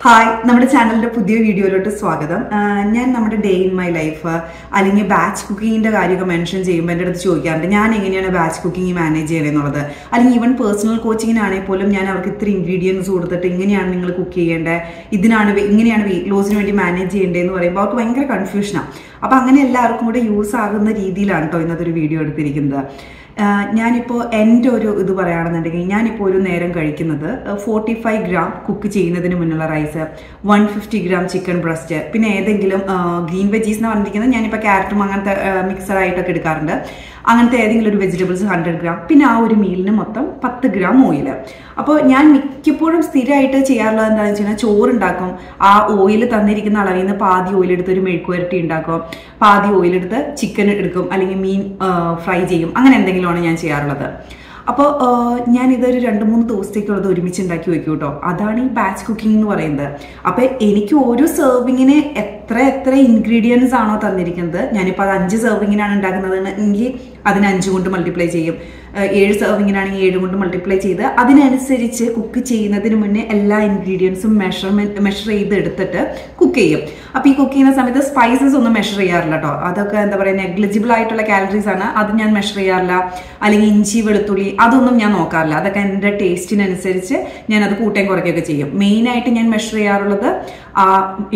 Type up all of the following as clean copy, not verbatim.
Hi, നമ്മുടെ ചാനലിന്റെ പുതിയ വീഡിയോയിലോട്ട് സ്വാഗതം. ഞാൻ നമ്മുടെ ഡേ ഇൻ മൈ ലൈഫ് അല്ലെങ്കിൽ ബാച്ച് കുക്കിങ്ങിന്റെ കാര്യമൊക്കെ മെൻഷൻ ചെയ്യുമ്പോൾ എൻ്റെ അടുത്ത് ചോദിക്കാറുണ്ട് ഞാൻ എങ്ങനെയാണ് ബാച്ച് കുക്കിംഗ് മാനേജ് ചെയ്യണമെന്നുള്ളത്. അല്ലെങ്കിൽ ഈവൻ പേഴ്സണൽ കോച്ചിങ്ങിനാണെങ്കിൽ പോലും ഞാൻ അവർക്ക് ഇത്ര ഇൻഗ്രീഡിയൻസ് കൊടുത്തിട്ട് ഇങ്ങനെയാണ് നിങ്ങൾ കുക്ക് ചെയ്യേണ്ടത്, ഇങ്ങനെയാണ് വെയിറ്റ് ലോസിന് വേണ്ടി മാനേജ് ചെയ്യേണ്ടതെന്ന് പറയുമ്പോൾ അവർക്ക് ഭയങ്കര കൺഫ്യൂഷനാണ്. അപ്പം അങ്ങനെ എല്ലാവർക്കും കൂടെ യൂസ് ആകുന്ന രീതിയിലാണ് കേട്ടോ ഇന്നത്തെ ഒരു വീഡിയോ എടുത്തിരിക്കുന്നത്. ഞാനിപ്പോൾ എൻ്റെ ഒരു ഇത് പറയുകയാണെന്നുണ്ടെങ്കിൽ ഞാനിപ്പോൾ ഒരു നേരം കഴിക്കുന്നത് 45 ഗ്രാം കുക്ക് ചെയ്യുന്നതിന് മുന്നുള്ള റൈസ്, 150 ഗ്രാം ചിക്കൻ ബ്രസ്റ്റ്, പിന്നെ ഏതെങ്കിലും ഗ്രീൻ വെജീസ് എന്ന് പറഞ്ഞിരിക്കുന്നത് ഞാനിപ്പോൾ ക്യാരറ്റും അങ്ങനത്തെ മിക്സറായിട്ടൊക്കെ എടുക്കാറുണ്ട്. അങ്ങനത്തെ ഏതെങ്കിലും ഒരു വെജിറ്റബിൾസ് 100 ഗ്രാം, പിന്നെ ആ ഒരു മീലിന് മൊത്തം 10 ഗ്രാം ഓയിൽ. അപ്പോൾ ഞാൻ മിക്കപ്പോഴും സ്ഥിരമായിട്ട് ചെയ്യാറുള്ളത് എന്താണെന്ന് വെച്ച് കഴിഞ്ഞാൽ ചോറുണ്ടാക്കും, ആ ഓയിൽ തന്നിരിക്കുന്ന അളവിൽ നിന്ന് പാതി ഓയിലെടുത്ത് ഒരു മെഴുക്കുവരട്ടി ഉണ്ടാക്കും, പാതി ഓയിലെടുത്ത് ചിക്കൻ എടുക്കും, അല്ലെങ്കിൽ മീൻ ഫ്രൈ ചെയ്യും, അങ്ങനെ എന്തെങ്കിലുമാണ് ഞാൻ ചെയ്യാറുള്ളത്. അപ്പോൾ ഞാനിതൊരു 2-3 ദിവസത്തേക്കുള്ളത് ഒരുമിച്ച് ഉണ്ടാക്കി വയ്ക്കും കേട്ടോ. അതാണ് ഈ ബാച്ച് കുക്കിംഗ് എന്ന് പറയുന്നത്. അപ്പോൾ എനിക്ക് ഓരോ സെർവിങ്ങിന് എത്ര ഇൻഗ്രീഡിയൻസ് ആണോ തന്നിരിക്കുന്നത്, ഞാനിപ്പോൾ അത് 5 സെർവിങ്ങിനാണ് ഉണ്ടാക്കുന്നത് എങ്കിൽ അതിന് 5 കൊണ്ട് മൾട്ടിപ്ലൈ ചെയ്യും, 7 സെർവിങ്ങിനാണെങ്കിൽ 7 കൊണ്ട് മൾട്ടിപ്ലൈ ചെയ്ത് അതിനനുസരിച്ച് കുക്ക് ചെയ്യുന്നതിന് മുന്നേ എല്ലാ ഇൻഗ്രീഡിയൻസും മെഷർ ചെയ്ത് എടുത്തിട്ട് കുക്ക് ചെയ്യും. അപ്പോൾ ഈ കുക്ക് ചെയ്യുന്ന സമയത്ത് സ്പൈസസ് ഒന്നും മെഷർ ചെയ്യാറില്ല കേട്ടോ. അതൊക്കെ എന്താ പറയുക, നെഗ്ലിജിബിൾ ആയിട്ടുള്ള കാലറീസ് ആണ്, അത് ഞാൻ മെഷർ ചെയ്യാറില്ല. അല്ലെങ്കിൽ ഇഞ്ചി വെളുത്തുള്ളി അതൊന്നും ഞാൻ നോക്കാറില്ല. അതൊക്കെ എൻ്റെ ടേസ്റ്റിനനുസരിച്ച് ഞാൻ അത് കൂട്ടേം കുറയ്ക്കുകയൊക്കെ ചെയ്യും. മെയിനായിട്ട് ഞാൻ മെഷർ ചെയ്യാറുള്ളത്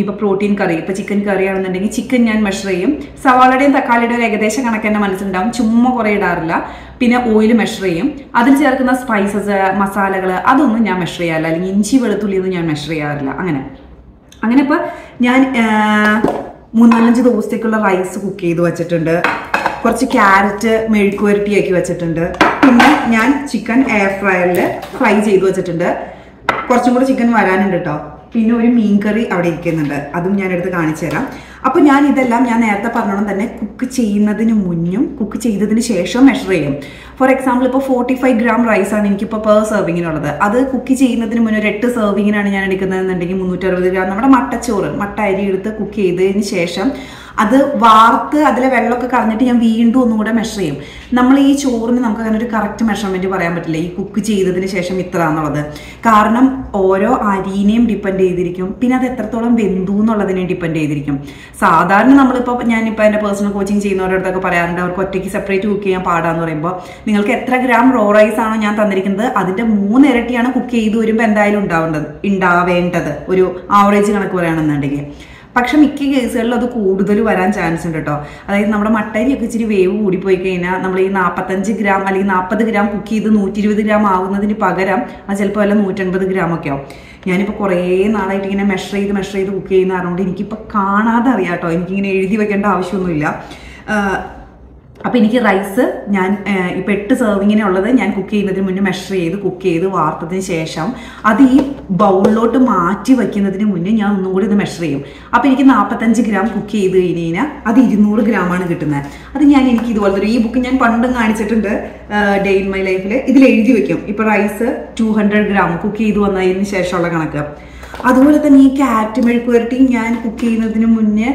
ഇപ്പോൾ പ്രോട്ടീൻ കറി, ഇപ്പോൾ ചിക്കൻ കറി ആണെന്നുണ്ടെങ്കിൽ ചിക്കൻ ഞാൻ മെഷർ ചെയ്യും. സവാളയുടെയും തക്കാളിയുടെയും ഒരു ഏകദേശം കണക്ക് എൻ്റെ മനസ്സിലുണ്ടാവും, ചുമ്മാ കുറേ ഇടാറില്ല. പിന്നെ ഓയിൽ മെഷർ ചെയ്യും, അതിൽ ചേർക്കുന്ന സ്പൈസസ് മസാലകൾ അതൊന്നും ഞാൻ മെഷർ ചെയ്യാറില്ല. അല്ലെങ്കിൽ ഇഞ്ചി വെളുത്തുള്ളി ഒന്നും ഞാൻ മെഷർ ചെയ്യാറില്ല. അങ്ങനെ ഇപ്പോൾ ഞാൻ 3-4 ദിവസത്തേക്കുള്ള റൈസ് കുക്ക് ചെയ്ത് വെച്ചിട്ടുണ്ട്. കുറച്ച് ക്യാരറ്റ് മെഴുക്കുവരട്ടിയാക്കി വെച്ചിട്ടുണ്ട്. പിന്നെ ഞാൻ ചിക്കൻ എയർ ഫ്രയറിൽ ഫ്രൈ ചെയ്ത് വെച്ചിട്ടുണ്ട്. കുറച്ചും കൂടെ ചിക്കൻ വരാനുണ്ട് കേട്ടോ. പിന്നെ ഒരു മീൻ കറി അവിടെ ഇരിക്കുന്നുണ്ട്, അതും ഞാനെടുത്ത് കാണിച്ചു തരാം. അപ്പോൾ ഞാൻ ഇതെല്ലാം ഞാൻ നേരത്തെ പറഞ്ഞോളം തന്നെ കുക്ക് ചെയ്യുന്നതിന് മുന്നും കുക്ക് ചെയ്തതിന് ശേഷം മെഷർ ചെയ്യും. ഫോർ എക്സാമ്പിൾ ഇപ്പോൾ 45 ഗ്രാം റൈസാണ് എനിക്കിപ്പോൾ പെർ സെർവിങ്ങിനുള്ളത്. അത് കുക്ക് ചെയ്യുന്നതിന് മുന്നേ ഒരു 8 സെർവിങ്ങിനാണ് ഞാൻ എടുക്കുന്നതെന്നുണ്ടെങ്കിൽ 360 ഗ്രാം നമ്മുടെ മട്ട അരി എടുത്ത് കുക്ക് ചെയ്തതിന് ശേഷം അത് വാർത്ത് അതിലെ വെള്ളമൊക്കെ കളഞ്ഞിട്ട് ഞാൻ വീണ്ടും ഒന്നുകൂടെ മെഷർ ചെയ്യും. നമ്മൾ ഈ ചോറിന് നമുക്ക് അങ്ങനെ ഒരു കറക്റ്റ് മെഷർമെൻറ്റ് പറയാൻ പറ്റില്ല ഈ കുക്ക് ചെയ്തതിന് ശേഷം ഇത്ര എന്നുള്ളത്. കാരണം ഓരോ അരിനെയും ഡിപ്പെൻഡ് ചെയ്തിരിക്കും, പിന്നെ അത് എത്രത്തോളം വെന്തു എന്നുള്ളതിനെ ഡിപ്പെൻഡ് ചെയ്തിരിക്കും. സാധാരണ ഞാനിപ്പോൾ എൻ്റെ പേഴ്സണൽ കോച്ചിങ് ചെയ്യുന്നവരുടെ അടുത്തൊക്കെ പറയാറുണ്ട് അവർക്ക് ഒറ്റയ്ക്ക് സെപ്പറേറ്റ് കുക്ക് ചെയ്യാൻ പാടാന്ന് പറയുമ്പോൾ നിങ്ങൾക്ക് എത്ര ഗ്രാം റോ റൈസ് ആണോ ഞാൻ തന്നിരിക്കുന്നത് അതിൻ്റെ 3 ഇരട്ടിയാണ് കുക്ക് ചെയ്ത് വരുമ്പോൾ എന്തായാലും ഉണ്ടാവേണ്ടത് ഒരു ആവറേജ് കണക്ക് പറയുകയാണെന്നുണ്ടെങ്കിൽ. പക്ഷെ മിക്ക കേസുകളിലും അത് കൂടുതൽ വരാൻ ചാൻസ് ഉണ്ട് കേട്ടോ. അതായത് നമ്മുടെ മട്ടരിയൊക്കെ ഇച്ചിരി വേവ് കൂടിപ്പോയി കഴിഞ്ഞാൽ നമ്മൾ ഈ 45 ഗ്രാം അല്ലെങ്കിൽ 40 ഗ്രാം കുക്ക് ചെയ്ത് 120 ഗ്രാം ആവുന്നതിന് പകരം അത് ചിലപ്പോൾ വല്ല 150 ഗ്രാം ഒക്കെ ആവും. ഞാനിപ്പോൾ കുറേ നാളായിട്ട് ഇങ്ങനെ മെഷർ ചെയ്ത് കുക്ക് ചെയ്യുന്ന അറിവുകൊണ്ട് എനിക്കിപ്പോൾ കാണാതെ അറിയാം കേട്ടോ, എനിക്കിങ്ങനെ എഴുതി വെക്കേണ്ട ആവശ്യമൊന്നുമില്ല. അപ്പോൾ എനിക്ക് റൈസ് ഞാൻ ഇപ്പോൾ 8 സെർവിങ്ങിനുള്ളത് ഞാൻ കുക്ക് ചെയ്യുന്നതിന് മുന്നേ മെഷർ ചെയ്ത് കുക്ക് ചെയ്ത് വാർത്തതിന് ശേഷം അത് ഈ ബൗളിലോട്ട് മാറ്റി വയ്ക്കുന്നതിന് മുന്നേ ഞാൻ ഒന്നും കൂടി ഇത് മെഷർ ചെയ്യും. അപ്പോൾ എനിക്ക് 45 ഗ്രാം കുക്ക് ചെയ്ത് കഴിഞ്ഞാൽ അത് 200 ഗ്രാമാണ് കിട്ടുന്നത്. അത് എനിക്ക് ഇതുപോലത്തെ ഈ ബുക്ക് ഞാൻ പണ്ടും കാണിച്ചിട്ടുണ്ട് ഡേ ഇൻ മൈ ലൈഫിൽ. ഇതിൽ എഴുതി വെക്കും ഇപ്പോൾ റൈസ് 200 ഗ്രാം കുക്ക് ചെയ്ത് വന്നതിന് ശേഷമുള്ള കണക്ക്. അതുപോലെ തന്നെ ഈ ക്യാരറ്റ് മെഴുക്കുവരട്ടി ഞാൻ കുക്ക് ചെയ്യുന്നതിന് മുന്നേ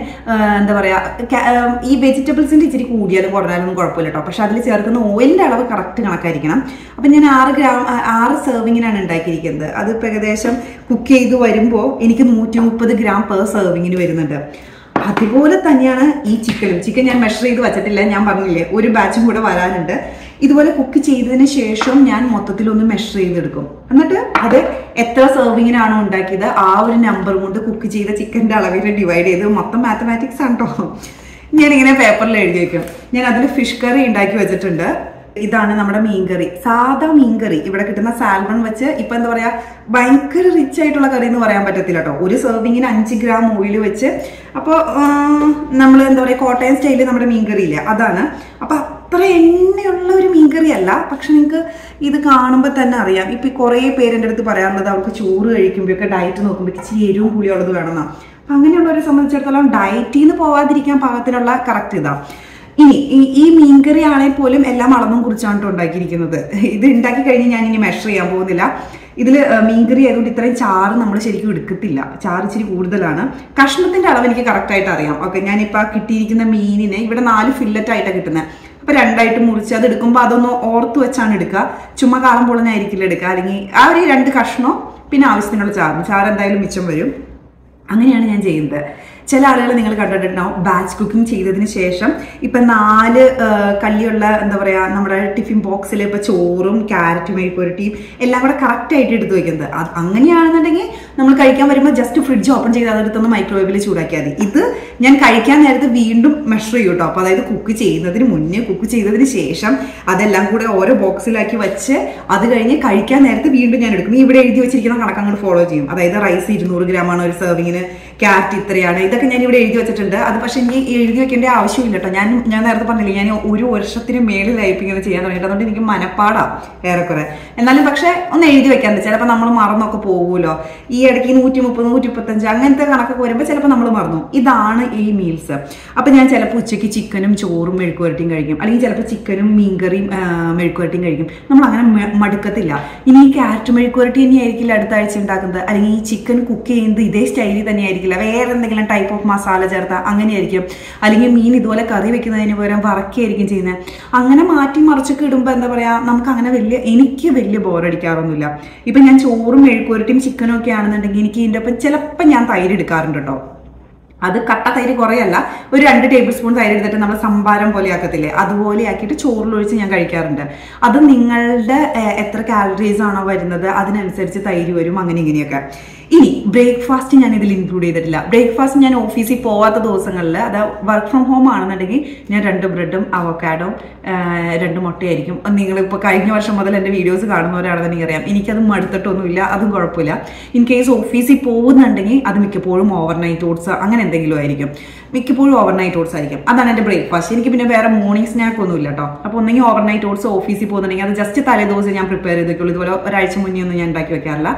എന്താ പറയുക, ഈ വെജിറ്റബിൾസിൻ്റെ ഇച്ചിരി കൂടിയാലും കുറഞ്ഞാലും കുഴപ്പമില്ല കേട്ടോ. പക്ഷെ അതിൽ ചേർക്കുന്ന ഓയിലിൻ്റെ അളവ് കറക്റ്റ് കണക്കായിരിക്കണം. അപ്പം ഞാൻ 6 സെർവിങ്ങിനാണ് ഉണ്ടാക്കിയിരിക്കുന്നത്. അതിപ്പോൾ ഏകദേശം കുക്ക് ചെയ്ത് വരുമ്പോൾ എനിക്ക് 130 ഗ്രാം പെർ സെർവിങ്ങിന് വരുന്നുണ്ട്. അതുപോലെ തന്നെയാണ് ഈ ചിക്കൻ ഞാൻ മെഷർ ചെയ്ത് വെച്ചിട്ടില്ല, ഞാൻ പറഞ്ഞില്ലേ ഒരു ബാച്ചും കൂടെ വരാനുണ്ട്. ഇതുപോലെ കുക്ക് ചെയ്തതിന് ശേഷം ഞാൻ മൊത്തത്തിലൊന്ന് മെഷർ ചെയ്തെടുക്കും. എന്നിട്ട് അത് എത്ര സെർവിങ്ങിനാണോ ഉണ്ടാക്കിയത് ആ ഒരു നമ്പർ കൊണ്ട് കുക്ക് ചെയ്ത ചിക്കൻ്റെ അളവിൽ ഡിവൈഡ് ചെയ്ത് മൊത്തം മാത്തമാറ്റിക്സ് ആണ് കേട്ടോ. ഞാനിങ്ങനെ പേപ്പറിൽ എഴുതി വയ്ക്കും. ഞാൻ അതിൽ ഫിഷ് കറി ഉണ്ടാക്കി വെച്ചിട്ടുണ്ട്. ഇതാണ് നമ്മുടെ മീൻകറി, സാധാ മീൻകറി. ഇവിടെ കിട്ടുന്ന സാൽമൺ വെച്ച് ഇപ്പം എന്താ പറയുക, ഭയങ്കര റിച്ച് ആയിട്ടുള്ള കറി എന്ന് പറയാൻ പറ്റത്തില്ല കേട്ടോ. ഒരു സെർവിങ്ങിന് 5 ഗ്രാം ഓയിൽ വെച്ച്, അപ്പോൾ നമ്മൾ എന്താ പറയുക കോട്ടയം സ്റ്റൈലിൽ നമ്മുടെ മീൻകറി ഇല്ല അതാണ്. അപ്പം അത്ര എണ്ണയുള്ള ഒരു മീൻകറി അല്ല, പക്ഷെ നിങ്ങൾക്ക് ഇത് കാണുമ്പോൾ തന്നെ അറിയാം. ഇപ്പം കുറേ പേര് എൻ്റെ അടുത്ത് പറയാറുള്ളത് അവർക്ക് ചോറ് കഴിക്കുമ്പോഴൊക്കെ ഡയറ്റ് നോക്കുമ്പോൾ ഇച്ചിരി എരിവും പുളിയുള്ളത് വേണമെന്നാണ്. അപ്പം അങ്ങനെയുള്ളവരെ സംബന്ധിച്ചിടത്തോളം ഡയറ്റിൽ നിന്ന് പോവാതിരിക്കാൻ പാകത്തിനുള്ള കറക്റ്റ് ഇതാണ്. ഇനി ഈ മീൻകറി ആണെങ്കിൽ പോലും എല്ലാം അളന്നും കുറിച്ചാണ് ഉണ്ടാക്കിയിരിക്കുന്നത്. ഇത് ഉണ്ടാക്കി കഴിഞ്ഞ് ഞാനിനി മെഷർ ചെയ്യാൻ പോകുന്നില്ല. ഇതിൽ മീൻകറി ആയതുകൊണ്ട് ഇത്രയും ചാറ് നമ്മൾ ശരിക്കും എടുക്കത്തില്ല, ചാറ് ഇച്ചിരി കൂടുതലാണ്. കഷ്ണത്തിൻ്റെ അളവ് എനിക്ക് കറക്റ്റായിട്ട് അറിയാം. ഓക്കെ, ഞാനിപ്പോൾ കിട്ടിയിരിക്കുന്ന മീനിനെ ഇവിടെ 4 ഫില്ലറ്റായിട്ടാണ് കിട്ടുന്നത്. അപ്പോൾ 2ആയിട്ട് മുറിച്ച് അത് എടുക്കുമ്പോൾ അതൊന്ന് ഓർത്ത് വെച്ചാണ് എടുക്കുക. ചുമ്മാ കാളം പൊളഞ്ഞായിരിക്കില്ല എടുക്കുക. അല്ലെങ്കിൽ ആ ഒരു 2 കഷ്ണോ പിന്നെ ആവശ്യത്തിനുള്ള ചാറ് എന്തായാലും മിച്ചം വരും. അങ്ങനെയാണ് ഞാൻ ചെയ്യുന്നത്. ചില ആളുകൾ നിങ്ങൾ കണ്ടിട്ടുണ്ടാവും ബാച്ച് കുക്കിംഗ് ചെയ്തതിന് ശേഷം ഇപ്പം 4 കല്ലിയുള്ള എന്താ പറയുക നമ്മുടെ ടിഫിൻ ബോക്സിൽ ഇപ്പം ചോറും ക്യാരറ്റും മെഴുക്കുവരട്ടിയും എല്ലാം കൂടെ കറക്റ്റായിട്ട് എടുത്ത് വയ്ക്കുന്നത്. അങ്ങനെയാണെന്നുണ്ടെങ്കിൽ നമ്മൾ കഴിക്കാൻ വരുമ്പോൾ ജസ്റ്റ് ഫ്രിഡ്ജ് ഓപ്പൺ ചെയ്ത് അതെടുത്തൊന്ന് മൈക്രോവേവിൽ ചൂടാക്കിയാൽ മതി. ഇത് ഞാൻ കഴിക്കാൻ നേരത്ത് വീണ്ടും മെഷർ ചെയ്യും കേട്ടോ. അപ്പോൾ അതായത് കുക്ക് ചെയ്യുന്നതിന് മുന്നേ, കുക്ക് ചെയ്തതിന് ശേഷം അതെല്ലാം കൂടെ ഓരോ ബോക്സിലാക്കി വെച്ച് അത് കഴിഞ്ഞ് കഴിക്കാൻ നേരത്ത് വീണ്ടും ഞാൻ എടുക്കും. ഇവിടെ എഴുതി വെച്ചിരിക്കുന്ന കണക്ക് അങ്ങോട്ട് ഫോളോ ചെയ്യും. അതായത് റൈസ് 200 ഗ്രാമാണ് ഒരു സെർവിങ്ങിന്, ക്യാരറ്റ് ഇത്രയാണ്, ഇതൊക്കെ ഞാൻ ഇവിടെ എഴുതി വെച്ചിട്ടുണ്ട്. അത് പക്ഷേ ഇനി എഴുതി വെക്കേണ്ട ആവശ്യമില്ല കേട്ടോ. ഞാൻ നേരത്തെ പറഞ്ഞില്ലേ, ഞാൻ 1 വർഷത്തിന് മേളിലായിപ്പ് ഇങ്ങനെ ചെയ്യാൻ തുടങ്ങിയിട്ട്. അതുകൊണ്ട് എനിക്ക് മനപ്പാടാം ഏറെക്കുറെ. എന്നാലും പക്ഷേ ഒന്ന് എഴുതി വെക്കാറുണ്ട്. ചിലപ്പോൾ നമ്മൾ മറന്നൊക്കെ പോകുമല്ലോ. ഈ ഇടയ്ക്ക് 130, 135 അങ്ങനത്തെ കണക്കൊക്കെ വരുമ്പോൾ ചിലപ്പോൾ നമ്മൾ മറന്നു. ഇതാണ് ഈ മീൽസ്. അപ്പം ഞാൻ ചിലപ്പോൾ ഉച്ചയ്ക്ക് ചിക്കനും ചോറും മെഴുക്കുവരട്ടിയും കഴിക്കും, അല്ലെങ്കിൽ ചിലപ്പോൾ ചിക്കനും മീൻകറിയും മെഴുക്കുവരട്ടിയും കഴിക്കും. നമ്മൾ അങ്ങനെ മടുക്കത്തില്ല. ഇനി ഈ ക്യാരറ്റ് മെഴുക്കുവരട്ടി ഇനി ആയിരിക്കില്ല അടുത്ത ആഴ്ച ഉണ്ടാക്കുന്നത്, അല്ലെങ്കിൽ ഈ ചിക്കൻ കുക്ക് ചെയ്യുന്നത് ഇതേ സ്റ്റൈലിൽ തന്നെ ആയിരിക്കില്ല, വേറെ എന്തെങ്കിലും ടൈപ്പ് ഓഫ് മസാല ചേർത്ത അങ്ങനെയായിരിക്കും, അല്ലെങ്കിൽ മീൻ ഇതുപോലെ കറി വെക്കുന്നതിന് പകരം വറക്കുകയായിരിക്കും ചെയ്യുന്നത്. അങ്ങനെ മാറ്റി മറിച്ചൊക്കെ ഇടുമ്പോൾ എന്താ പറയുക, നമുക്ക് അങ്ങനെ എനിക്ക് വലിയ ബോറടിക്കാറൊന്നുമില്ല. ഇപ്പം ഞാൻ ചോറും മെഴുക്കുവരട്ടിയും ചിക്കനും ഒക്കെ ആണെന്നുണ്ടെങ്കിൽ എനിക്ക് ഇതിൻ്റെ ഒപ്പം ചിലപ്പോൾ ഞാൻ തൈര് എടുക്കാറുണ്ട് കേട്ടോ. അത് കട്ട തൈര് കുറയല്ല, ഒരു 2 ടേബിൾ സ്പൂൺ തൈര് എടുത്തിട്ട് നമ്മൾ സംഭാരം പോലെ ആക്കത്തില്ലേ, അതുപോലെ ആക്കിയിട്ട് ചോറിലൊഴിച്ച് ഞാൻ കഴിക്കാറുണ്ട്. അത് നിങ്ങളുടെ എത്ര കാലറീസ് ആണോ വരുന്നത് അതിനനുസരിച്ച് തൈര് വരും, അങ്ങനെ ഇങ്ങനെയൊക്കെ. ഇനി ബ്രേക്ക്ഫാസ്റ്റ് ഞാൻ ഇതിൽ ഇൻക്ലൂഡ് ചെയ്തിട്ടില്ല. ബ്രേക്ക്ഫാസ്റ്റ് ഞാൻ ഓഫീസിൽ പോവാത്ത ദിവസങ്ങളിൽ, അത് വർക്ക് ഫ്രം ഹോം ആണെന്നുണ്ടെങ്കിൽ ഞാൻ 2 ബ്രെഡും അവക്കാഡോ 2 മുട്ടയായിരിക്കും. നിങ്ങളിപ്പോൾ കഴിഞ്ഞ വർഷം മുതൽ എൻ്റെ വീഡിയോസ് കാണുന്നവരാണെന്നുണ്ടെങ്കിൽ അറിയാം, എനിക്കത് മടുത്തിട്ടൊന്നുമില്ല, അതും കുഴപ്പമില്ല. ഇൻ കേസ് ഓഫീസിൽ പോകുന്നുണ്ടെങ്കിൽ അത് മിക്കപ്പോഴും ഓവർനൈറ്റ് ഓട്സ് അങ്ങനെ എന്തെങ്കിലും ആയിരിക്കും, മിക്കപ്പോഴും ഓവർനൈറ്റ് ഓട്സ് ആയിരിക്കും. അതാണ് എൻ്റെ ബ്രേക്ക്ഫാസ്റ്റ്. എനിക്ക് പിന്നെ വേറെ മോർണിംഗ് സ്നാക്ക് ഒന്നും ഇല്ല കേട്ടോ. അപ്പോൾ ഒന്നെങ്കിൽ ഓവർനൈറ്റ് ഓട്സ് ഓഫീസിൽ പോകുന്നുണ്ടെങ്കിൽ അത് ജസ്റ്റ് തലേദിവസം ഞാൻ പ്രിപ്പയർ ചെയ്ത് വെക്കുള്ളൂ. ഇതുപോലെ ഒരാഴ്ച മുന്നേ ഒന്നും ഞാൻ ഉണ്ടാക്കി വെക്കാറില്ല.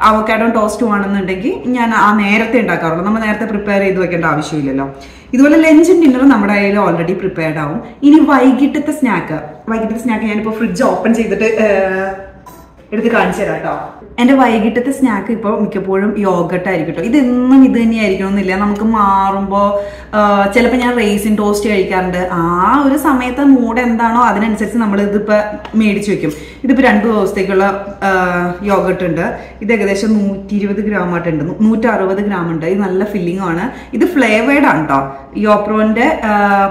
അവക്കാഡോ ടോസ്റ്റും ആണെന്നുണ്ടെങ്കിൽ ഞാൻ നേരത്തെ ഉണ്ടാക്കാറുള്ളൂ. നമ്മൾ നേരത്തെ പ്രിപ്പയർ ചെയ്ത് വെക്കേണ്ട ആവശ്യമില്ലല്ലോ. ഇതുപോലെ ലഞ്ചും ഡിന്നറും നമ്മുടെ കയ്യിൽ ഓൾറെഡി പ്രിപ്പയർഡ് ആവും. ഇനി വൈകിട്ടത്തെ സ്നാക്ക് ഞാനിപ്പോൾ ഫ്രിഡ്ജ് ഓപ്പൺ ചെയ്തിട്ട് എടുത്ത് കാണിച്ചു തരാം കേട്ടോ. എൻ്റെ വൈകിട്ടത്തെ സ്നാക്ക് ഇപ്പോൾ മിക്കപ്പോഴും യോഗട്ട് ആയിരിക്കും കേട്ടോ. ഇതെന്നും ഇത് തന്നെ ആയിരിക്കണമെന്നില്ല, നമുക്ക് മാറുമ്പോൾ ചിലപ്പോൾ ഞാൻ റൈസിൻ ടോസ്റ്റ് കഴിക്കാറുണ്ട്. ആ ഒരു സമയത്ത് മൂഡ് എന്താണോ അതിനനുസരിച്ച് നമ്മൾ ഇതിപ്പോൾ മേടിച്ച് വെക്കും. ഇതിപ്പോൾ 2 ദിവസത്തേക്കുള്ള യോഗട്ട് ഉണ്ട്. ഇത് ഏകദേശം 120 ഗ്രാം ആയിട്ടുണ്ട്, 160 ഗ്രാം ഉണ്ട്. ഇത് നല്ല ഫില്ലിംഗ് ആണ്. ഇത് ഫ്ലേവേർഡ് ആണ് കേട്ടോ. യോപ്രോന്റെ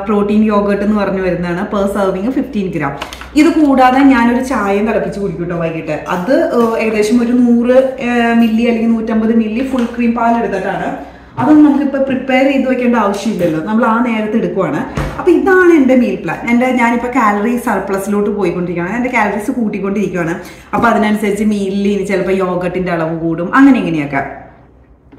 പ്രോട്ടീൻ യോഗട്ട് എന്ന് പറഞ്ഞു വരുന്നതാണ്. Per serving 15 gram. ഇത് കൂടാതെ ഞാനൊരു ചായയും തിളപ്പിച്ച് കുടിക്കും കേട്ടോ വൈകിട്ട്. അത് ഏകദേശം ഒരു 100 മില്ലി അല്ലെങ്കിൽ 150 മില്ലി ഫുൾ ക്രീം പാൽ എടുത്തിട്ടാണ്. അതൊന്നും നമുക്കിപ്പോൾ പ്രിപ്പയർ ചെയ്ത് വെക്കേണ്ട ആവശ്യമില്ലല്ലോ, നമ്മൾ ആ നേരത്തെ എടുക്കുവാണ്. അപ്പോൾ ഇതാണ് എൻ്റെ മീൽ പ്ലാൻ. ഞാനിപ്പോൾ കാലറി സർപ്ലസിലോട്ട് പോയിക്കൊണ്ടിരിക്കുകയാണ്, എൻ്റെ കാലറീസ് കൂട്ടിക്കൊണ്ടിരിക്കുകയാണ്. അപ്പോൾ അതിനനുസരിച്ച് മീലിൽ ഇനി ചിലപ്പോൾ യോഗട്ടിൻ്റെ അളവ് കൂടും, അങ്ങനെ ഇങ്ങനെയൊക്കെ.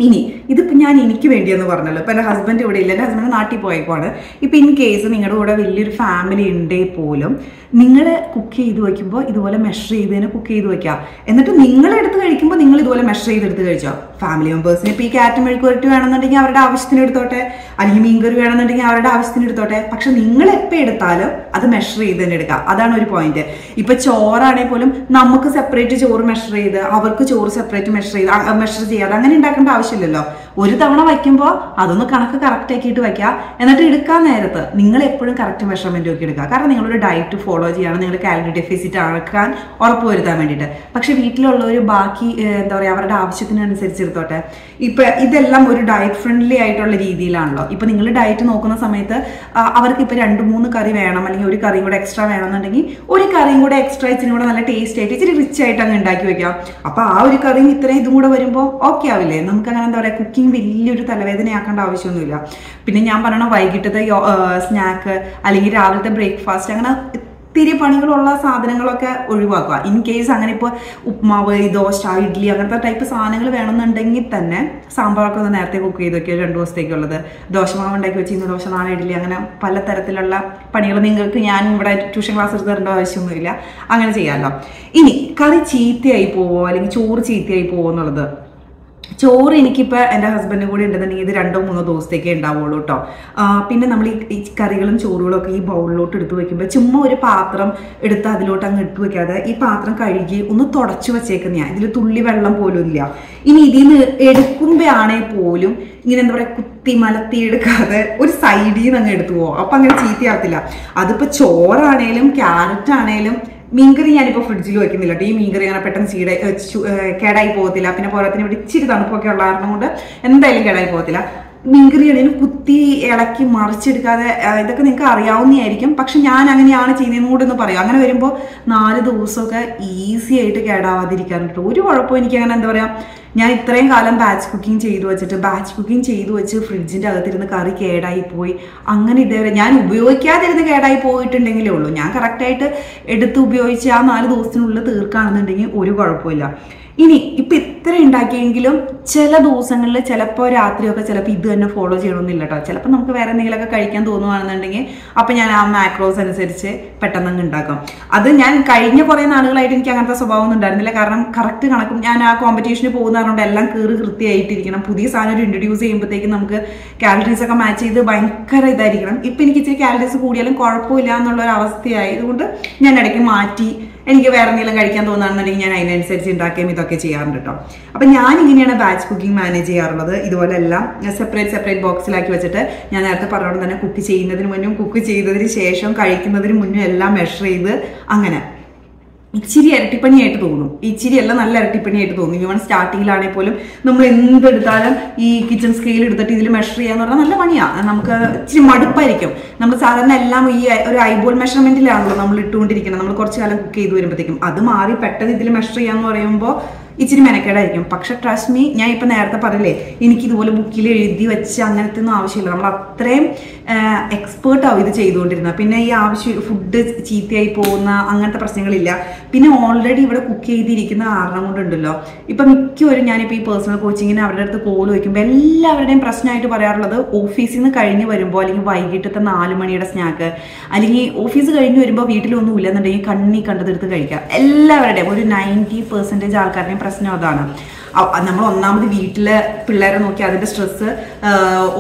ഇനി ഇതിപ്പോൾ ഞാൻ എനിക്ക് വേണ്ടിയെന്ന് പറഞ്ഞല്ലോ. ഇപ്പം എൻ്റെ ഹസ്ബൻഡ് ഇവിടെ ഇല്ല, എൻ്റെ ഹസ്ബൻഡ് നാട്ടിൽ പോയേക്കുവാണ്. ഇപ്പം ഇൻ കേസ് നിങ്ങളുടെ കൂടെ വലിയൊരു ഫാമിലി ഉണ്ടെങ്കിൽ പോലും നിങ്ങൾ കുക്ക് ചെയ്ത് വയ്ക്കുമ്പോൾ ഇതുപോലെ മെഷർ ചെയ്ത് തന്നെ കുക്ക് ചെയ്ത് വയ്ക്കുക. എന്നിട്ട് നിങ്ങളെടുത്ത് കഴിക്കുമ്പോൾ നിങ്ങൾ ഇതുപോലെ മെഷർ ചെയ്തെടുത്ത് കഴിച്ചോ. ഫാമിലി മെമ്പേഴ്സിന് ഇപ്പോൾ ഈ ക്യാരറ്റ് മെഴുക്കുവരട്ടി വേണമെന്നുണ്ടെങ്കിൽ അവരുടെ ആവശ്യത്തിന് എടുത്തോട്ടെ, അല്ലെങ്കിൽ മീൻകറി വേണമെന്നുണ്ടെങ്കിൽ അവരുടെ ആവശ്യത്തിന് എടുത്തോട്ടെ. പക്ഷെ നിങ്ങൾ എപ്പോൾ എടുത്താലും അത് മെഷർ ചെയ്ത് തന്നെ എടുക്കുക. അതാണ് ഒരു പോയിന്റ്. ഇപ്പം ചോറാണെങ്കിൽ പോലും നമുക്ക് സെപ്പറേറ്റ് ചോറ് മെഷർ ചെയ്ത് അവർക്ക് ചോറ് സെപ്പറേറ്റ് മെഷർ ചെയ്യാതെ അങ്ങനെ ഉണ്ടാക്കേണ്ട ആവശ്യമില്ലല്ലോ. ഒരു തവണ വയ്ക്കുമ്പോൾ അതൊന്ന് കണക്ക് കറക്റ്റ് ആക്കിയിട്ട് വയ്ക്കുക. എന്നിട്ട് എടുക്കാൻ നേരത്ത് നിങ്ങൾ എപ്പോഴും കറക്റ്റ് മെഷർമെന്റ് ഒക്കെ എടുക്കുക. കാരണം നിങ്ങളൊരു ഡയറ്റ് ഫോളോ ചെയ്യാണ്, നിങ്ങൾ കാലറി ഡെഫിസിറ്റ് ആക്കാൻ ഉറപ്പുവരുത്താൻ വേണ്ടിയിട്ട്. പക്ഷെ വീട്ടിലുള്ളവർ ബാക്കി എന്താ പറയുക അവരുടെ ആവശ്യത്തിനനുസരിച്ച് എടുത്തോട്ടെ. ഇപ്പം ഇതെല്ലാം ഒരു ഡയറ്റ് ഫ്രണ്ട്ലി ആയിട്ടുള്ള രീതിയിലാണല്ലോ. ഇപ്പം നിങ്ങൾ ഡയറ്റ് നോക്കുന്ന സമയത്ത് അവർക്ക് ഇപ്പം 2-3 കറി വേണം, അല്ലെങ്കിൽ ഒരു കറിയും കൂടെ എക്സ്ട്രാ വേണമെന്നുണ്ടെങ്കിൽ ഒരു കറിയും കൂടെ എക്സ്ട്രാ ഇച്ചിരി കൂടെ നല്ല ടേസ്റ്റ് ആയിട്ട് ഇച്ചിരി റിച്ച് ആയിട്ട് അങ്ങ് ഉണ്ടാക്കി വെക്കാം. അപ്പോൾ ആ ഒരു കറിയും ഇത്രയും ഇതും കൂടെ വരുമ്പോൾ ഓക്കെ ആവില്ലേ? നമുക്ക് അങ്ങനെ എന്താ പറയുക കുക്കിംഗ് വലിയൊരു തലവേദനയാക്കേണ്ട ആവശ്യമൊന്നുമില്ല. പിന്നെ ഞാൻ പറയണ വൈകിട്ടത്തെ സ്നാക്ക് അല്ലെങ്കിൽ രാവിലത്തെ ബ്രേക്ക്ഫാസ്റ്റ് അങ്ങനെ ഇത്തിരി പണികളുള്ള സാധനങ്ങളൊക്കെ ഒഴിവാക്കുക. ഇൻ കേസ് അങ്ങനെ ഇപ്പോൾ ഉപ്മാവ്, ദോശ, ഇഡ്ഡലി അങ്ങനത്തെ ടൈപ്പ് സാധനങ്ങൾ വേണമെന്നുണ്ടെങ്കിൽ തന്നെ സാമ്പാറൊക്കെ ഒന്ന് നേരത്തെ കുക്ക് ചെയ്ത് വെക്കുക 2 ദിവസത്തേക്കുള്ളത്. ദോശമാവ് ഉണ്ടാക്കി വെച്ച് ഇന്ന് ദോശ, നാളെ ഇഡ്ഡലി, അങ്ങനെ പലതരത്തിലുള്ള പണികൾ നിങ്ങൾക്ക് ഞാൻ ഇവിടെ ട്യൂഷൻ ക്ലാസ് എടുത്ത് തരേണ്ട ആവശ്യമൊന്നുമില്ല, അങ്ങനെ ചെയ്യാമല്ലോ. ഇനി കറി ചീത്തയായി പോവോ അല്ലെങ്കിൽ ചോറ് ചീത്തയായി പോവോ എന്നുള്ളത്. ചോറ് എനിക്കിപ്പോൾ എൻ്റെ ഹസ്ബൻഡും കൂടി ഉണ്ടെന്നുണ്ടെങ്കിൽ ഇത് 2-3 ദിവസത്തേക്കേ ഉണ്ടാവുള്ളൂ കേട്ടോ. പിന്നെ നമ്മൾ ഈ കറികളും ചോറുകളും ഒക്കെ ഈ ബൗളിലോട്ട് എടുത്ത് വയ്ക്കുമ്പോൾ ചുമ്മാ ഒരു പാത്രം എടുത്ത് അതിലോട്ട് അങ്ങ് ഇട്ട് വയ്ക്കാതെ ഈ പാത്രം കഴുകി ഒന്ന് തുടച്ചു വെച്ചേക്കുന്ന ഇതിൽ തുള്ളി വെള്ളം പോലും ഇല്ല. ഇനി ഇതിൽ നിന്ന് എടുക്കുമ്പോൾ ആണെങ്കിൽ പോലും ഇങ്ങനെ എന്താ പറയുക കുത്തി മലത്തി എടുക്കാതെ ഒരു സൈഡിൽ നിന്ന് അങ്ങ് എടുത്തു പോകും. അപ്പം അങ്ങനെ ചീത്തയാകത്തില്ല. അതിപ്പോൾ ചോറാണേലും ക്യാരറ്റ് ആണേലും മീൻകറി ഞാനിപ്പോൾ ഫ്രിഡ്ജിൽ വെക്കുന്നില്ല. ഈ മീൻകറി അങ്ങനെ പെട്ടെന്ന് കേടായി പോകത്തില്ല. പിന്നെ പോരാത്തിന് ഇവിടെ ഇച്ചിരി തണുപ്പൊക്കെ ഉള്ള കാരണം കൊണ്ട് എന്തായാലും കേടായി പോകത്തില്ല. മീൻകറിയാണെങ്കിലും കുത്തി ഇളക്കി മറിച്ചെടുക്കാതെ, ഇതൊക്കെ നിങ്ങൾക്ക് അറിയാവുന്നതായിരിക്കും. പക്ഷെ ഞാൻ അങ്ങനെയാണ് ചെയ്യുന്നതെന്ന് കൂടെ ഒന്ന് പറയാം. അങ്ങനെ വരുമ്പോൾ 4 ദിവസമൊക്കെ ഈസി ആയിട്ട് കേടാവാതിരിക്കാറുണ്ട്. ഒരു കുഴപ്പവും എനിക്ക് അങ്ങനെ എന്താ പറയുക, ഞാൻ ഇത്രയും കാലം ബാച്ച് കുക്കിംഗ് ചെയ്തു വെച്ച് ഫ്രിഡ്ജിൻ്റെ അകത്തിരുന്ന് കറി കേടായി പോയി അങ്ങനെ ഇതേവരെ ഞാൻ ഉപയോഗിക്കാതിരുന്ന് കേടായി പോയിട്ടുണ്ടെങ്കിലേ ഉള്ളൂ. ഞാൻ കറക്റ്റായിട്ട് എടുത്ത് ഉപയോഗിച്ച് ആ 4 ദിവസത്തിനുള്ളിൽ തീർക്കുകയാണെന്നുണ്ടെങ്കിൽ ഒരു കുഴപ്പമില്ല. ഇനി ഇപ്പം ഇത്ര ഉണ്ടാക്കിയെങ്കിലും ചില ദിവസങ്ങളിൽ ചിലപ്പോൾ രാത്രിയൊക്കെ ചിലപ്പോൾ ഇത് തന്നെ ഫോളോ ചെയ്യണമെന്നില്ല കേട്ടോ. ചിലപ്പോൾ നമുക്ക് വേറെ എന്തെങ്കിലുമൊക്കെ കഴിക്കാൻ തോന്നുകയാണെന്നുണ്ടെങ്കിൽ അപ്പം ഞാൻ ആ മാക്രോസ് അനുസരിച്ച് പെട്ടെന്ന് ഉണ്ടാക്കും. അത് ഞാൻ കഴിഞ്ഞ കുറേ നാളുകളായിട്ട് എനിക്ക് അങ്ങനത്തെ സ്വഭാവം ഒന്നും ഉണ്ടായിരുന്നില്ല. കാരണം കറക്റ്റ് കണക്കും ഞാൻ ആ കോമ്പറ്റീഷന് പോകുന്നതുകൊണ്ട് എല്ലാം കൃത്യമായിട്ടിരിക്കണം. പുതിയ സാധനം ഒരു ഇൻട്രൊഡ്യൂസ് ചെയ്യുമ്പോഴത്തേക്കും നമുക്ക് കാലറീസ് ഒക്കെ മാച്ച് ചെയ്ത് ഭയങ്കര ഇതായിരിക്കണം. ഇപ്പം എനിക്ക് ഇച്ചിരി കാലറീസ് കൂടിയാലും കുഴപ്പമില്ല എന്നുള്ളൊരു അവസ്ഥയായതുകൊണ്ട് ഞാൻ ഇടയ്ക്ക് മാറ്റി എനിക്ക് വേറെ എന്തെങ്കിലും കഴിക്കാൻ തോന്നുകയാണെന്നുണ്ടെങ്കിൽ ഞാൻ അതിനനുസരിച്ച് ഉണ്ടാക്കുകയും ഇതൊക്കെ ചെയ്യാറുണ്ട് കേട്ടോ. അപ്പം ഞാൻ ഇങ്ങനെയാണ് ബാച്ച് കുക്കിംഗ് മാനേജ് ചെയ്യാറുള്ളത്. ഇതുപോലെ എല്ലാം സെപ്പറേറ്റ് ബോക്സിലാക്കി വെച്ചിട്ട് ഞാൻ നേരത്തെ പറഞ്ഞോണ്ട് തന്നെ കുക്ക് ചെയ്യുന്നതിന് മുന്നും കുക്ക് ചെയ്തതിന് ശേഷം കഴിക്കുന്നതിന് മുന്നും എല്ലാം മെഷർ ചെയ്ത് അങ്ങനെ ഇച്ചിരി ഇരട്ടിപ്പണിയായിട്ട് തോന്നും. ഇച്ചിരിയല്ല, നല്ല ഇരട്ടിപ്പണിയായിട്ട് തോന്നും. ഇവൺ സ്റ്റാർട്ടിങ്ങിലാണെങ്കിൽ പോലും നമ്മൾ എന്തെടുത്താലും ഈ കിച്ചൺ സ്കെയിൽ എടുത്തിട്ട് ഇതിൽ മെഷർ ചെയ്യാന്ന് പറഞ്ഞാൽ നല്ല പണിയാണ്. നമുക്ക് ഇച്ചിരി മടുപ്പായിരിക്കും. നമ്മൾ സാധാരണ എല്ലാം ഈ ഒരു ഐബോൾ മെഷർമെന്റിലാണല്ലോ നമ്മൾ ഇട്ടുകൊണ്ടിരിക്കുന്നത്. നമ്മൾ കുറച്ച് കാലം കുക്ക് ചെയ്ത് വരുമ്പോഴത്തേക്കും അത് മാറി പെട്ടെന്ന് ഇതിൽ മെഷർ ചെയ്യാന്ന് പറയുമ്പോൾ ഇച്ചിരി മെനക്കേടായിരിക്കും. പക്ഷെ ട്രസ്റ്റ് മീ, ഞാൻ ഇപ്പം നേരത്തെ പറയില്ലേ, എനിക്കിതുപോലെ ബുക്കിൽ എഴുതി വെച്ച് അങ്ങനത്തെ ഒന്നും ആവശ്യമില്ല. നമ്മൾ അത്രയും എക്സ്പേർട്ടാവും ഇത് ചെയ്തുകൊണ്ടിരുന്നത്. പിന്നെ ഈ ഫുഡ് ചീത്തയായി പോകുന്ന അങ്ങനത്തെ പ്രശ്നങ്ങളില്ല. പിന്നെ ഓൾറെഡി ഇവിടെ കുക്ക് ചെയ്തിരിക്കുന്ന കാരണം കൊണ്ടുണ്ടല്ലോ, ഇപ്പം മിക്കവരും ഞാനിപ്പോൾ ഈ പേഴ്സണൽ കോച്ചിങ്ങിന് അവരുടെ അടുത്ത് കോൾ വയ്ക്കുമ്പോൾ എല്ലാവരുടെയും പ്രശ്നമായിട്ട് പറയാറുള്ളത് ഓഫീസിൽ നിന്ന് കഴിഞ്ഞ് വരുമ്പോൾ അല്ലെങ്കിൽ വൈകിട്ടത്തെ 4 മണിയുടെ സ്നാക്ക്, അല്ലെങ്കിൽ ഓഫീസ് കഴിഞ്ഞ് വരുമ്പോൾ വീട്ടിലൊന്നും ഇല്ലെന്നുണ്ടെങ്കിൽ കണ്ണി കണ്ടതെടുത്ത് കഴിക്കുക. എല്ലാവരുടെയും ഒരു 90% ആൾക്കാരുടെയും പ്രശ്നം അതാണ്. നമ്മൾ ഒന്നാമത് വീട്ടിലെ പിള്ളേരെ നോക്കി അതിൻ്റെ സ്ട്രെസ്സ്,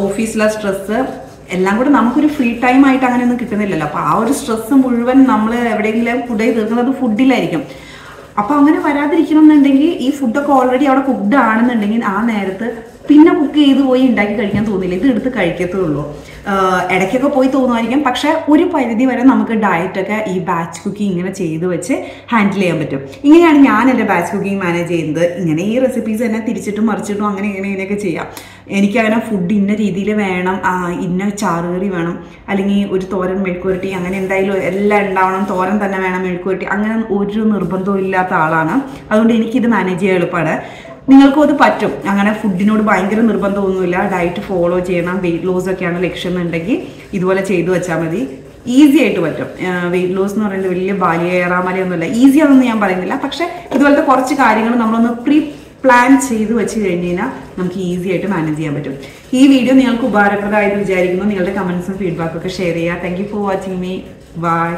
ഓഫീസിലെ സ്ട്രെസ്സ് എല്ലാം കൂടെ നമുക്കൊരു ഫ്രീ ടൈം ആയിട്ട് അങ്ങനെയൊന്നും കിട്ടുന്നില്ലല്ലോ. അപ്പോൾ ആ ഒരു സ്ട്രെസ്സ് മുഴുവൻ നമ്മൾ എവിടെയെങ്കിലും ഫുഡ് തീർക്കുന്നത് ഫുഡിലായിരിക്കും. അപ്പോൾ അങ്ങനെ വരാതിരിക്കണം എന്നുണ്ടെങ്കിൽ ഈ ഫുഡൊക്കെ ഓൾറെഡി അവിടെ കുക്ക്ഡ് ആണെന്നുണ്ടെങ്കിൽ ആ നേരത്ത് പിന്നെ കുക്ക് ചെയ്ത് പോയി ഉണ്ടാക്കി കഴിക്കാൻ തോന്നില്ല. ഇത് എടുത്ത് കഴിക്കത്തുള്ളൂ. ഇടയ്ക്കൊക്കെ പോയി തോന്നുമായിരിക്കും. പക്ഷെ ഒരു പരിധി വരെ നമുക്ക് ഡയറ്റൊക്കെ ഈ ബാച്ച് കുക്കിംഗ് ഇങ്ങനെ ചെയ്ത് വെച്ച് ഹാൻഡിൽ ചെയ്യാൻ പറ്റും. ഇങ്ങനെയാണ് ഞാൻ എൻ്റെ ബാച്ച് കുക്കിംഗ് മാനേജ് ചെയ്യുന്നത്. ഇങ്ങനെ ഈ റെസിപ്പീസ് തന്നെ തിരിച്ചിട്ടും മറിച്ചിട്ടും അങ്ങനെ ഇങ്ങനെയൊക്കെ ചെയ്യാം. എനിക്കങ്ങനെ ഫുഡ് ഇന്ന രീതിയിൽ വേണം, ഇന്ന ചാറുകറി വേണം, അല്ലെങ്കിൽ ഒരു തോരൻ മെഴുക്കുവരട്ടി, അങ്ങനെ എന്തായാലും എല്ലാം ഉണ്ടാവണം, തോരൻ തന്നെ വേണം, മെഴുക്കുവരട്ടി, അങ്ങനെ ഒരു നിർബന്ധവും ഇല്ലാത്ത ആളാണ്. അതുകൊണ്ട് എനിക്കിത് മാനേജ് ചെയ്യാൻ എളുപ്പമാണ്. നിങ്ങൾക്കും അത് പറ്റും. അങ്ങനെ ഫുഡിനോട് ഭയങ്കര നിർബന്ധമൊന്നുമില്ല. ഡയറ്റ് ഫോളോ ചെയ്യണം, വെയിറ്റ് ലോസ് ഒക്കെയാണ് ലക്ഷ്യം എന്നുണ്ടെങ്കിൽ ഇതുപോലെ ചെയ്തു വെച്ചാൽ മതി. ഈസി ആയിട്ട് പറ്റും. വെയിറ്റ് ലോസ് എന്ന് പറയുന്നത് വലിയ ബാലിയേറാമലയൊന്നുമില്ല. ഈസി ആണെന്ന് ഞാൻ പറയുന്നില്ല. പക്ഷെ ഇതുപോലത്തെ കുറച്ച് കാര്യങ്ങൾ നമ്മളൊന്ന് പ്ലാൻ ചെയ്ത് വെച്ച് കഴിഞ്ഞ് കഴിഞ്ഞാൽ നമുക്ക് ഈസി ആയിട്ട് മാനേജ് ചെയ്യാൻ പറ്റും. ഈ വീഡിയോ നിങ്ങൾക്ക് ഉപകാരപ്രദമായിട്ട് വിചാരിക്കുന്നു. നിങ്ങളുടെ കമൻസും ഫീഡ്ബാക്കൊക്കെ ഷെയർ ചെയ്യുക. Thank you for watching me. By.